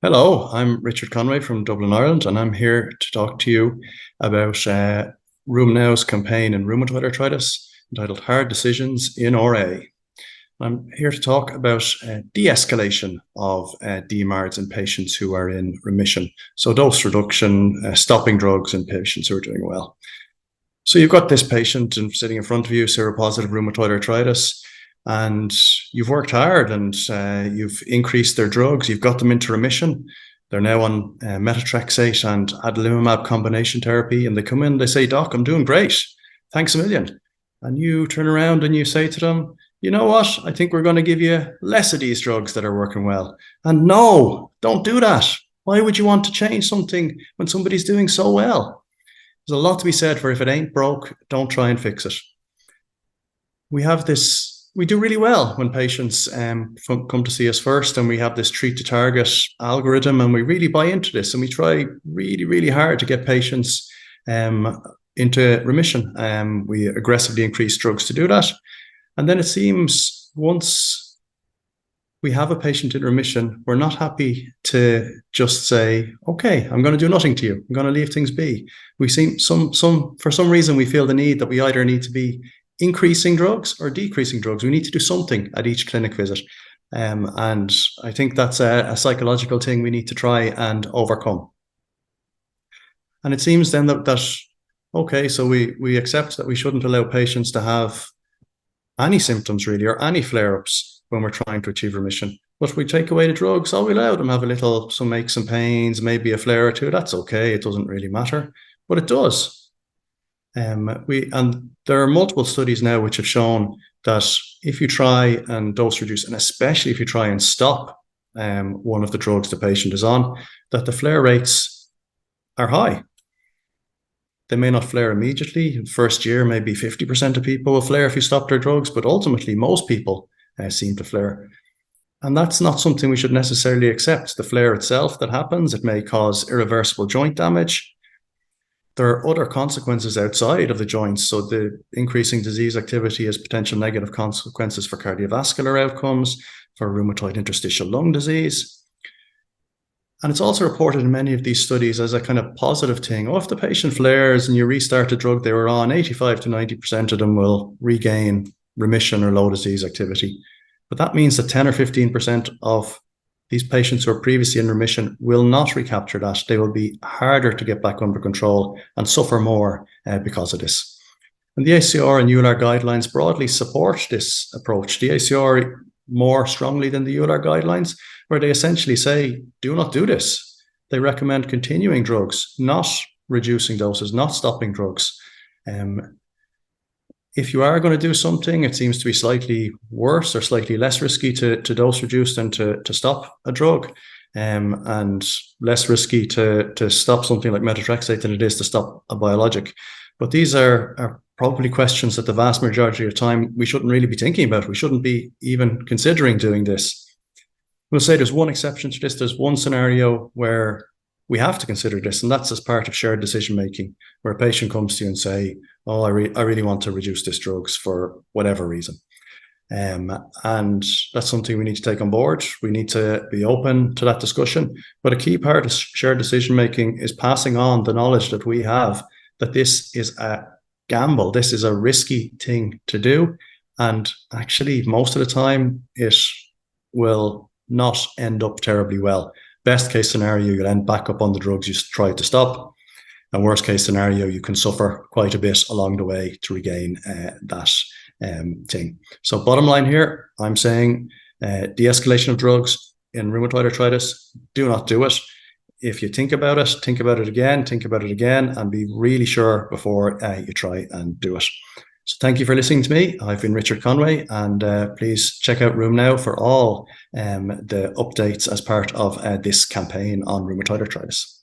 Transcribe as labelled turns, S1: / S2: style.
S1: Hello, I'm Richard Conway from Dublin, Ireland, and I'm here to talk to you about RheumNow's campaign in rheumatoid arthritis entitled Hard Decisions in RA. I'm here to talk about de-escalation of DMARDs in patients who are in remission. So dose reduction, stopping drugs in patients who are doing well. So you've got this patient sitting in front of you, seropositive rheumatoid arthritis, and you've worked hard and you've increased their drugs. You've got them into remission. They're now on methotrexate and adalimumab combination therapy. And they come in, they say, "Doc, I'm doing great. Thanks a million." And you turn around and you say to them, "You know what? I think we're going to give you less of these drugs that are working well." And no, don't do that. Why would you want to change something when somebody's doing so well? There's a lot to be said for if it ain't broke, don't try and fix it. We do really well when patients come to see us first, and we have this treat to target algorithm, and we really buy into this, and we try really, really hard to get patients into remission. We aggressively increase drugs to do that. And then it seems once we have a patient in remission, we're not happy to just say, "Okay, I'm going to do nothing to you. I'm going to leave things be." We seem for some reason, we feel the need that we either need to be increasing drugs or decreasing drugs. We need to do something at each clinic visit. And I think that's a psychological thing we need to try and overcome. And it seems then that okay, so we accept that we shouldn't allow patients to have any symptoms really, or any flare-ups when we're trying to achieve remission. But we take away the drugs, we allow them have some aches and pains, maybe a flare or two. That's okay. It doesn't really matter, but it does. And there are multiple studies now which have shown that if you try and dose reduce, and especially if you try and stop one of the drugs the patient is on, that the flare rates are high. They may not flare immediately. In the first year, maybe 50% of people will flare if you stop their drugs, but ultimately most people seem to flare. And that's not something we should necessarily accept. The flare itself that happens, it may cause irreversible joint damage. There are other consequences outside of the joints. So the increasing disease activity has potential negative consequences for cardiovascular outcomes, for rheumatoid interstitial lung disease. And it's also reported in many of these studies as a kind of positive thing. If the patient flares and you restart the drug they were on, 85 to 90% of them will regain remission or low disease activity. But that means that 10 or 15% of these patients who are previously in remission will not recapture that. They will be harder to get back under control and suffer more because of this. And the ACR and EULAR guidelines broadly support this approach. The ACR more strongly than the EULAR guidelines, where they essentially say, do not do this. They recommend continuing drugs, not reducing doses, not stopping drugs. If you are going to do something, it seems to be slightly worse or slightly less risky to dose reduce than to stop a drug, and less risky to stop something like methotrexate than it is to stop a biologic. But these are probably questions that the vast majority of the time we shouldn't really be thinking about. We shouldn't be even considering doing this. We'll say there's one exception to this. There's one scenario where we have to consider this, and that's as part of shared decision-making, where a patient comes to you and say, "Oh, I really want to reduce this drugs for whatever reason." And that's something we need to take on board. We need to be open to that discussion. But a key part of shared decision-making is passing on the knowledge that we have that this is a gamble. This is a risky thing to do. And actually, most of the time, it will not end up terribly well. Best case scenario, you'll end back up on the drugs you tried to stop. And worst case scenario, you can suffer quite a bit along the way to regain that thing. So bottom line here, I'm saying de-escalation of drugs in rheumatoid arthritis, do not do it. If you think about it again, and be really sure before you try and do it. So thank you for listening to me. I've been Richard Conway, and please check out RheumNow for all the updates as part of this campaign on rheumatoid arthritis.